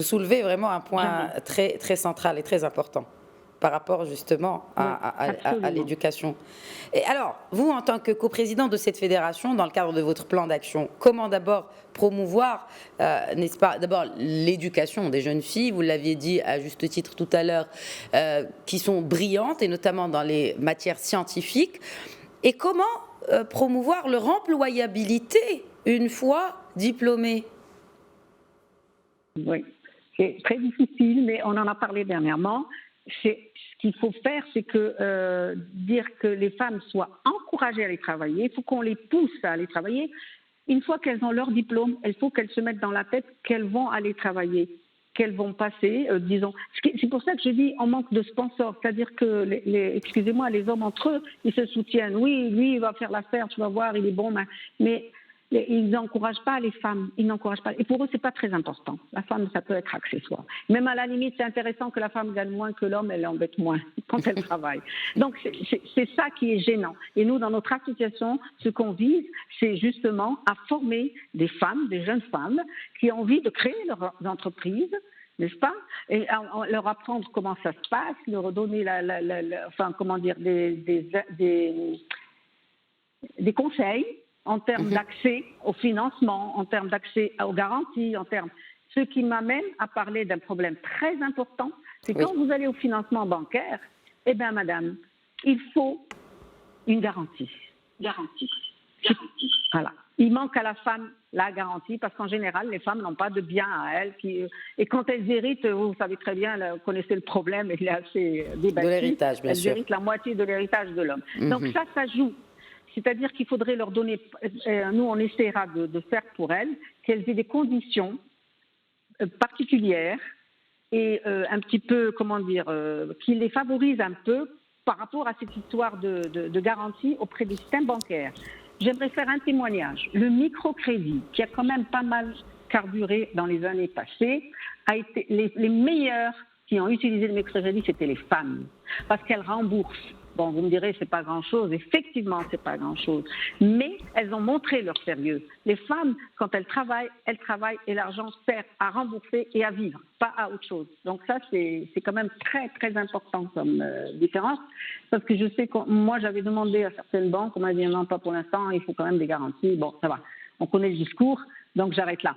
soulevez vraiment un point Jamais. très, très central et très important par rapport justement Oui, à absolument. l'éducation. Et alors, vous, en tant que coprésident de cette fédération, dans le cadre de votre plan d'action, comment d'abord promouvoir, n'est-ce pas, d'abord l'éducation des jeunes filles, vous l'aviez dit à juste titre tout à l'heure, qui sont brillantes, et notamment dans les matières scientifiques, et comment promouvoir leur employabilité une fois diplômées? Oui, c'est très difficile, mais on en a parlé dernièrement. Ce qu'il faut faire, c'est que dire que les femmes soient encouragées à aller travailler. Il faut qu'on les pousse à aller travailler. Une fois qu'elles ont leur diplôme, il faut qu'elles se mettent dans la tête qu'elles vont aller travailler, qu'elles vont passer, disons. C'est pour ça que je dis on manque de sponsors, c'est-à-dire que excusez-moi, les hommes entre eux, ils se soutiennent. Oui, lui, il va faire l'affaire, tu vas voir, il est bon, mais ils n'encouragent pas les femmes, ils n'encouragent pas. Et pour eux, c'est pas très important. La femme, ça peut être accessoire. Même à la limite, c'est intéressant que la femme gagne moins que l'homme, elle embête moins quand elle travaille. Donc c'est ça qui est gênant. Et nous, dans notre association, ce qu'on vise, c'est justement à former des femmes, des jeunes femmes, qui ont envie de créer leurs entreprises, n'est-ce pas? Et leur apprendre comment ça se passe, leur donner enfin, comment dire, des conseils en termes Mhm. d'accès au financement, en termes d'accès aux garanties, en termes. Ce qui m'amène à parler d'un problème très important, c'est Oui. quand vous allez au financement bancaire, eh bien, madame, il faut une garantie. Garantie. Garantie. Voilà. Il manque à la femme la garantie parce qu'en général, les femmes n'ont pas de bien à elles. Et quand elles héritent, vous savez très bien, vous connaissez le problème, il est assez De débattu, l'héritage, bien elles sûr. héritent la moitié de l'héritage de l'homme. Donc Mhm. ça joue. C'est-à-dire qu'il faudrait leur donner, nous on essaiera de faire pour elles, qu'elles aient des conditions particulières et un petit peu, comment dire, qui les favorisent un peu par rapport à cette histoire de garantie auprès des systèmes bancaires. J'aimerais faire un témoignage. Le microcrédit, qui a quand même pas mal carburé dans les années passées, a été les meilleurs qui ont utilisé le microcrédit, c'était les femmes, parce qu'elles remboursent. Bon, vous me direz, c'est pas grand-chose. Effectivement, c'est pas grand-chose. Mais elles ont montré leur sérieux. Les femmes, quand elles travaillent et l'argent sert à rembourser et à vivre, pas à autre chose. Donc ça, c'est quand même très, très important comme différence. Parce que je sais que moi, j'avais demandé à certaines banques, on m'a dit non, pas pour l'instant, il faut quand même des garanties. Bon, ça va. On connaît le discours, donc j'arrête là.